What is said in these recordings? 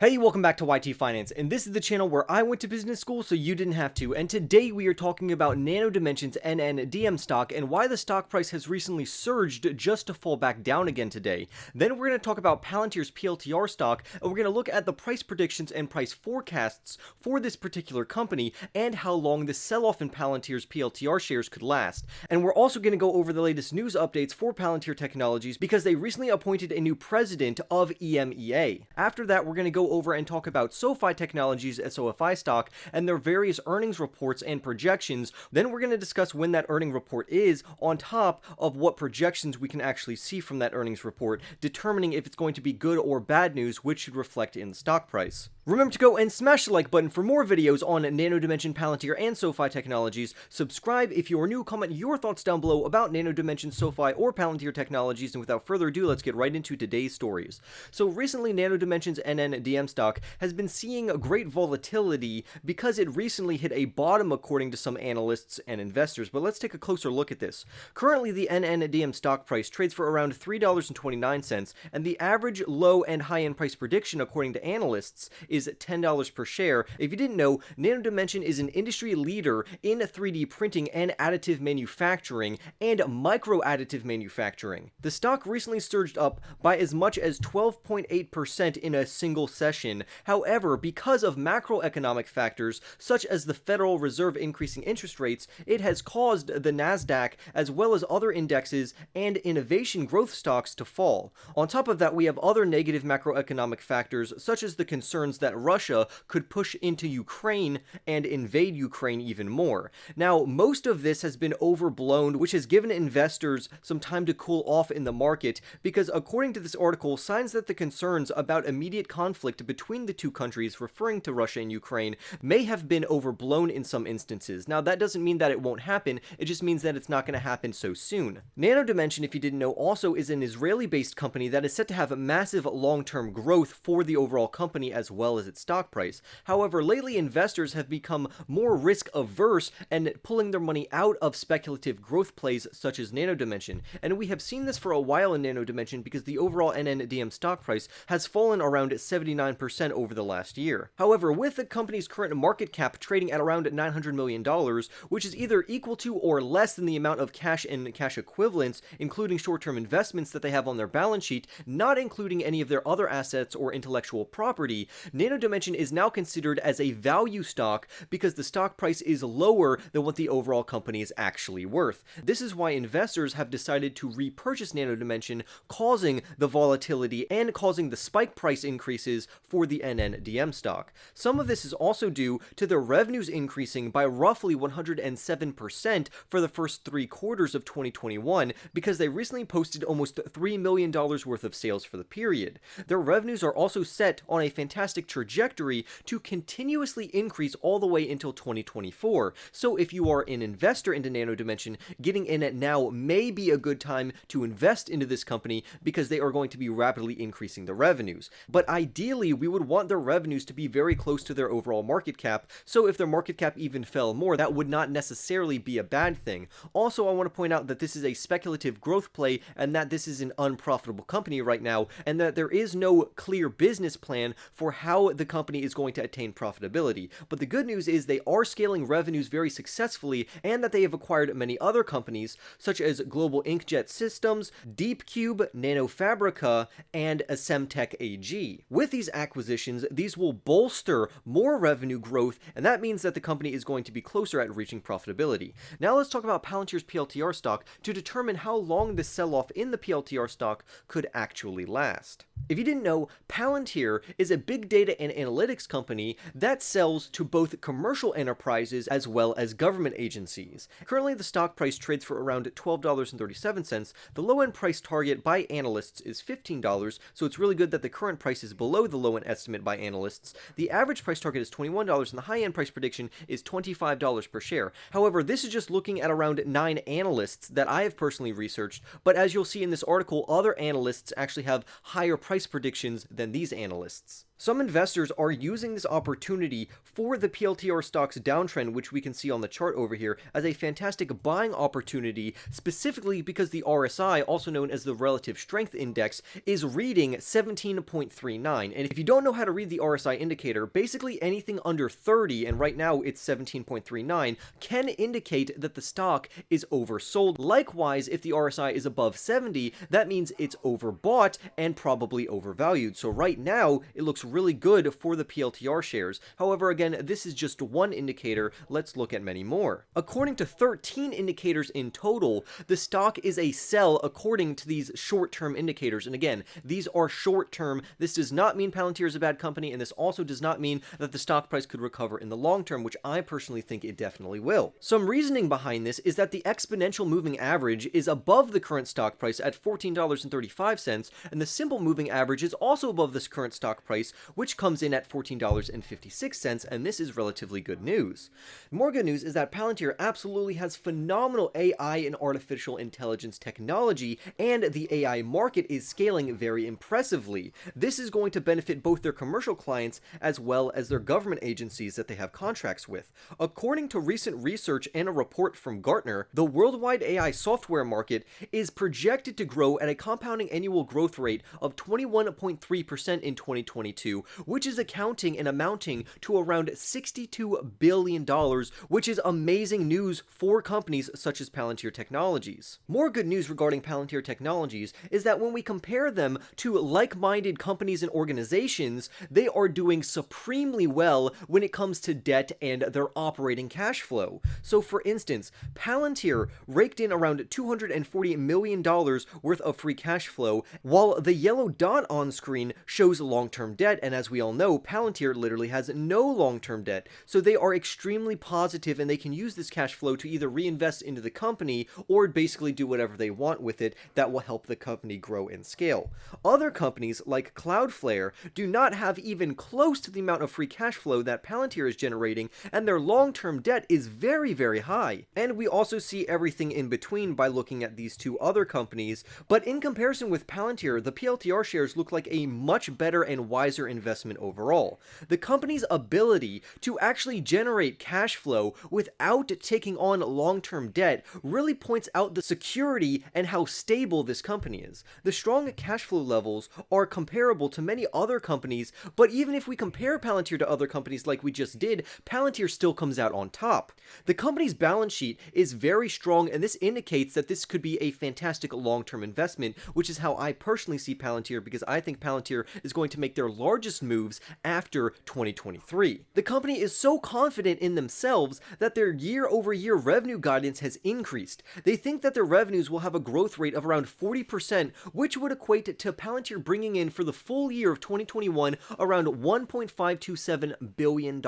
Hey, welcome back to YT Finance, and this is the channel where I went to business school so you didn't have to, and today we are talking about Nano Dimensions Nndm stock and why the stock price has recently surged just to fall back down again today. Then we're going to talk about Palantir's Pltr stock, and we're going to look at the price predictions and price forecasts for this particular company and how long the sell-off in Palantir's Pltr shares could last. And we're also going to go over the latest news updates for Palantir Technologies because they recently appointed a new president of EMEA. After that, we're going to go over and talk about Sofi Technologies SOFI stock and their various earnings reports and projections. Then we're going to discuss when that earning report is, on top of what projections we can actually see from that earnings report, determining if it's going to be good or bad news, which should reflect in the stock price. Remember to go and smash the like button for more videos on Nano Dimension, Palantir, and Sofi Technologies. Subscribe if you are new, comment your thoughts down below about Nano Dimension, Sofi, or Palantir Technologies, and without further ado, let's get right into today's stories. So recently, Nano Dimensions Nndm stock has been seeing a great volatility because it recently hit a bottom according to some analysts and investors, but let's take a closer look at this. Currently, the Nndm stock price trades for around $3.29, and the average low and high-end price prediction according to analysts is $10 per share. If you didn't know, Nano Dimension is an industry leader in 3D printing and additive manufacturing and micro additive manufacturing. The stock recently surged up by as much as 12.8% in a single session. However, because of macroeconomic factors such as the Federal Reserve increasing interest rates, it has caused the Nasdaq as well as other indexes and innovation growth stocks to fall. On top of that, we have other negative macroeconomic factors such as the concerns that Russia could push into Ukraine and invade Ukraine even more. Now, most of this has been overblown, which has given investors some time to cool off in the market because, according to this article, signs that the concerns about immediate conflict between the two countries, referring to Russia and Ukraine, may have been overblown in some instances. Now, that doesn't mean that it won't happen, it just means that it's not going to happen so soon. Nano Dimension, if you didn't know, also is an Israeli-based company that is set to have massive long-term growth for the overall company as well as its stock price. However, lately investors have become more risk averse and pulling their money out of speculative growth plays such as Nano Dimension. And we have seen this for a while in Nano Dimension because the overall Nndm stock price has fallen around 79% over the last year. However, with the company's current market cap trading at around $900 million, which is either equal to or less than the amount of cash and cash equivalents, including short-term investments that they have on their balance sheet, not including any of their other assets or intellectual property, Nano Dimension is now considered as a value stock because the stock price is lower than what the overall company is actually worth. This is why investors have decided to repurchase Nano Dimension, causing the volatility and causing the spike price increases for the Nndm stock. Some of this is also due to their revenues increasing by roughly 107% for the first 3 quarters of 2021 because they recently posted almost $3 million worth of sales for the period. Their revenues are also set on a fantastic trajectory to continuously increase all the way until 2024. So if you are an investor into Nano Dimension, getting in it now may be a good time to invest into this company because they are going to be rapidly increasing the revenues. But ideally, we would want their revenues to be very close to their overall market cap, so if their market cap even fell more, that would not necessarily be a bad thing. Also, I want to point out that this is a speculative growth play and that this is an unprofitable company right now, and that there is no clear business plan for how the company is going to attain profitability. But the good news is they are scaling revenues very successfully and that they have acquired many other companies such as Global Inkjet Systems, DeepCube, Nanofabrica, and Semtech AG. With these acquisitions, these will bolster more revenue growth, and that means that the company is going to be closer at reaching profitability. Now let's talk about Palantir's Pltr stock to determine how long the sell-off in the Pltr stock could actually last. If you didn't know, Palantir is a big data and analytics company that sells to both commercial enterprises as well as government agencies. Currently, the stock price trades for around $12.37. The low-end price target by analysts is $15, so it's really good that the current price is below the low-end estimate by analysts. The average price target is $21, and the high-end price prediction is $25 per share. However, this is just looking at around 9 analysts that I have personally researched, but as you'll see in this article, other analysts actually have higher price predictions than these analysts. Some investors are using this opportunity for the Pltr stock's downtrend, which we can see on the chart over here, as a fantastic buying opportunity, specifically because the RSI, also known as the Relative Strength Index, is reading 17.39. And If you don't know how to read the RSI indicator, basically anything under 30, and right now it's 17.39, can indicate that the stock is oversold. Likewise, if the RSI is above 70, that means it's overbought and probably overvalued. So right now, it looks really good for the PLTR shares. However, again, this is just one indicator. Let's look at many more. According to 13 indicators in total, the stock is a sell according to these short-term indicators. And again, these are short-term. This does not mean Palantir is a bad company, and this also does not mean that the stock price could recover in the long term, which I personally think it definitely will. Some reasoning behind this is that the exponential moving average is above the current stock price at $14.35, and the simple moving average is also above this current stock price, which comes in at $14.56, and this is relatively good news. More good news is that Palantir absolutely has phenomenal AI and artificial intelligence technology, and the AI market is scaling very impressively. This is going to benefit both their commercial clients as well as their government agencies that they have contracts with. According to recent research and a report from Gartner, the worldwide AI software market is projected to grow at a compounding annual growth rate of 21.3% in 2022, which is accounting and amounting to around $62 billion, which is amazing news for companies such as Palantir Technologies. More good news regarding Palantir Technologies is that when we compare them to like-minded companies and organizations, they are doing supremely well when it comes to debt and their operating cash flow. So for instance, Palantir raked in around $240 million worth of free cash flow, while the yellow dot on screen shows long-term debt, and as we all know, Palantir literally has no long-term debt. So they are extremely positive, and they can use this cash flow to either reinvest into the company or basically do whatever they want with it that will help the company grow and scale. Other companies like Cloudflare do not have even close to the amount of free cash flow that Palantir is generating, and their long-term debt is very, very high. And we also see everything in between by looking at these two other companies, but in comparison with Palantir, the PLTR shares look like a much better and wiser investment overall. The company's ability to actually generate cash flow without taking on long-term debt really points out the security and how stable this company is. The strong cash flow levels are comparable to many other companies, but even if we compare Palantir to other companies like we just did, Palantir still comes out on top. The company's balance sheet is very strong, and this indicates that this could be a fantastic long-term investment, which is how I personally see Palantir, because I think Palantir is going to make their largest moves after 2023. The company is so confident in themselves that their year-over-year revenue guidance has increased. They think that their revenues will have a growth rate of around 40%, which would equate to Palantir bringing in for the full year of 2021 around $1.527 billion,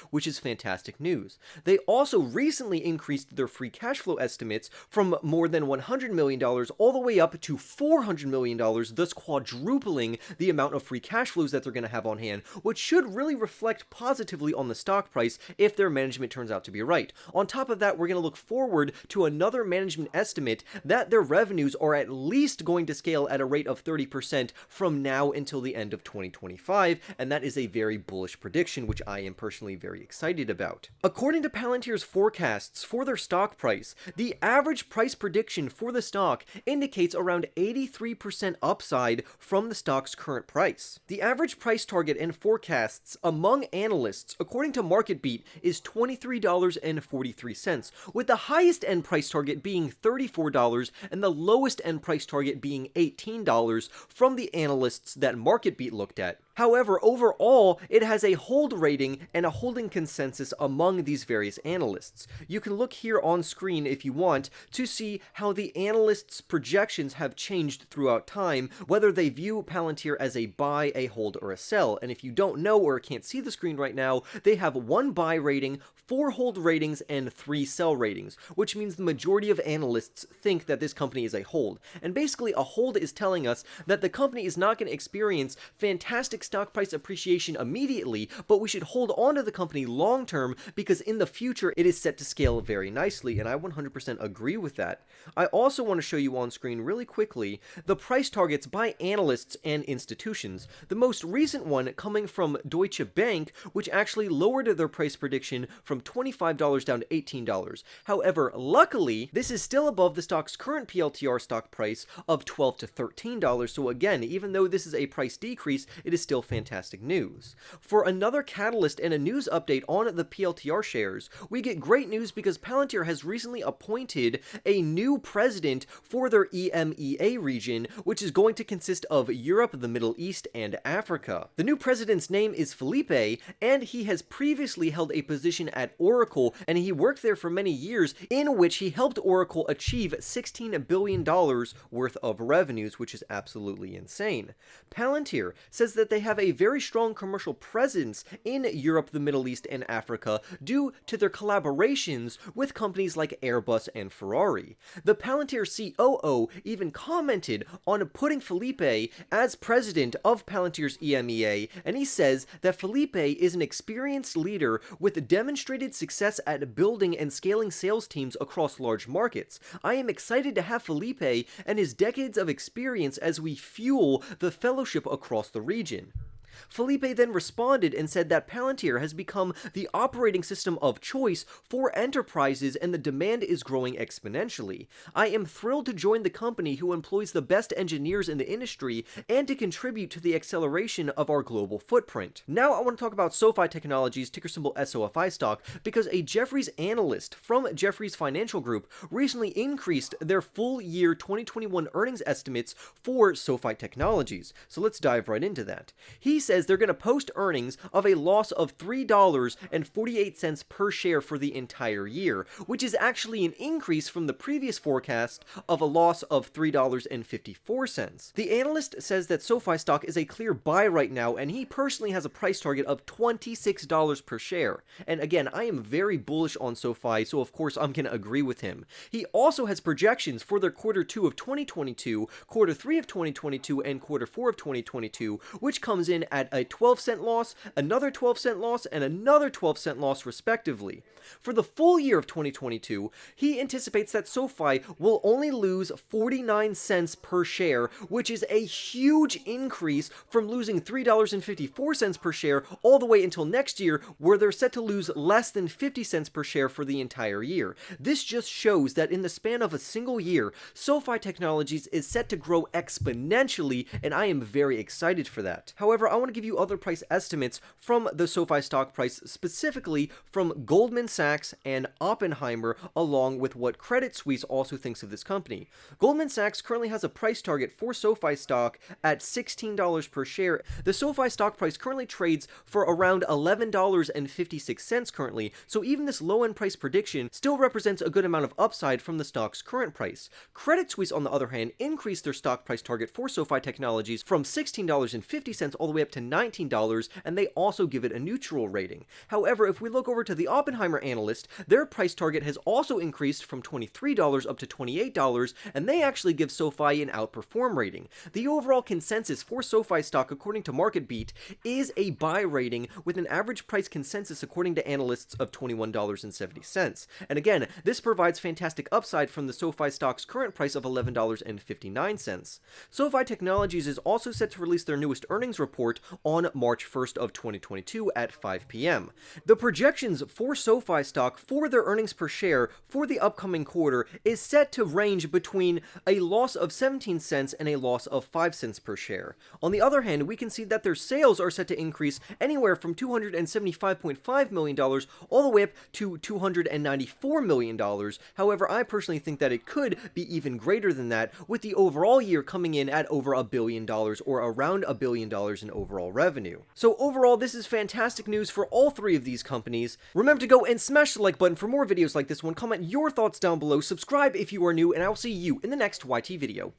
which is fantastic news. They also recently increased their free cash flow estimates from more than $100 million all the way up to $400 million, thus quadrupling the amount of free cash flows that they're going to have on hand, which should really reflect positively on the stock price if their management turns out to be right. On top of that, we're going to look forward to another management estimate that their revenues are at least going to scale at a rate of 30% from now until the end of 2025, and that is a very bullish prediction, which I am personally very excited about. According to Palantir's forecasts for their stock price, the average price prediction for the stock indicates around 83% upside from the stock's current price. The average price target and forecasts among analysts, according to MarketBeat, is $23.43, with the highest end price target being $34 and the lowest end price target being $18 from the analysts that MarketBeat looked at. However, overall, it has a hold rating and a holding consensus among these various analysts. You can look here on screen if you want to see how the analysts' projections have changed throughout time, whether they view Palantir as a buy, a hold, or a sell. And if you don't know or can't see the screen right now, they have 1 buy rating, 4 hold ratings, and 3 sell ratings, which means the majority of analysts think that this company is a hold. And basically, a hold is telling us that the company is not going to experience fantastic stock price appreciation immediately, but we should hold on to the company long term because in the future it is set to scale very nicely, and I 100% agree with that. I also want to show you on screen really quickly the price targets by analysts and institutions. The most recent one coming from Deutsche Bank, which actually lowered their price prediction from $25 down to $18. However, luckily, this is still above the stock's current PLTR stock price of $12 to $13, so again, even though this is a price decrease, it is still still fantastic news. For another catalyst and a news update on the PLTR shares, we get great news because Palantir has recently appointed a new president for their EMEA region, which is going to consist of Europe, the Middle East, and Africa. The new president's name is Felipe, and he has previously held a position at Oracle, and he worked there for many years, in which he helped Oracle achieve $16 billion worth of revenues, which is absolutely insane. Palantir says that they have a very strong commercial presence in Europe, the Middle East, and Africa due to their collaborations with companies like Airbus and Ferrari. The Palantir COO even commented on putting Felipe as president of Palantir's EMEA, and he says that Felipe is an experienced leader with demonstrated success at building and scaling sales teams across large markets. I am excited to have Felipe and his decades of experience as we fuel the fellowship across the region. Felipe then responded and said that Palantir has become the operating system of choice for enterprises and the demand is growing exponentially. I am thrilled to join the company who employs the best engineers in the industry and to contribute to the acceleration of our global footprint. Now I want to talk about Sofi Technologies, ticker symbol SOFI stock, because a Jefferies analyst from Jefferies Financial Group recently increased their full year 2021 earnings estimates for Sofi Technologies. So let's dive right into that. He says they're going to post earnings of a loss of $3.48 per share for the entire year, which is actually an increase from the previous forecast of a loss of $3.54. The analyst says that SoFi stock is a clear buy right now, and he personally has a price target of $26 per share. And again, I am very bullish on SoFi, so of course I'm going to agree with him. He also has projections for their quarter 2 of 2022, quarter 3 of 2022, and quarter 4 of 2022, which comes in at a 12-cent loss, another 12-cent loss, and another 12-cent loss respectively. For the full year of 2022, he anticipates that SoFi will only lose 49 cents per share, which is a huge increase from losing $3.54 per share all the way until next year, where they're set to lose less than 50 cents per share for the entire year. This just shows that in the span of a single year, SoFi Technologies is set to grow exponentially, and I am very excited for that. However, I want to give you other price estimates from the SoFi stock price, specifically from Goldman Sachs and Oppenheimer, along with what Credit Suisse also thinks of this company. Goldman Sachs currently has a price target for SoFi stock at $16 per share. The SoFi stock price currently trades for around $11.56 currently, so even this low-end price prediction still represents a good amount of upside from the stock's current price. Credit Suisse, on the other hand, increased their stock price target for SoFi Technologies from $16.50 all the way up to $19, and they also give it a neutral rating. However, if we look over to the Oppenheimer analyst, their price target has also increased from $23 up to $28, and they actually give SoFi an outperform rating. The overall consensus for SoFi stock, according to MarketBeat, is a buy rating with an average price consensus, according to analysts, of $21.70. And again, this provides fantastic upside from the SoFi stock's current price of $11.59. SoFi Technologies is also set to release their newest earnings report on March 1st of 2022 at 5 p.m. The projections for SoFi stock for their earnings per share for the upcoming quarter is set to range between a loss of 17 cents and a loss of 5 cents per share. On the other hand, we can see that their sales are set to increase anywhere from $275.5 million all the way up to $294 million. However, I personally think that it could be even greater than that, with the overall year coming in at over $1 billion, or around $1 billion in overall revenue. So overall, this is fantastic news for all three of these companies. Remember to go and smash the like button for more videos like this one, comment your thoughts down below, subscribe if you are new, and I will see you in the next YT video.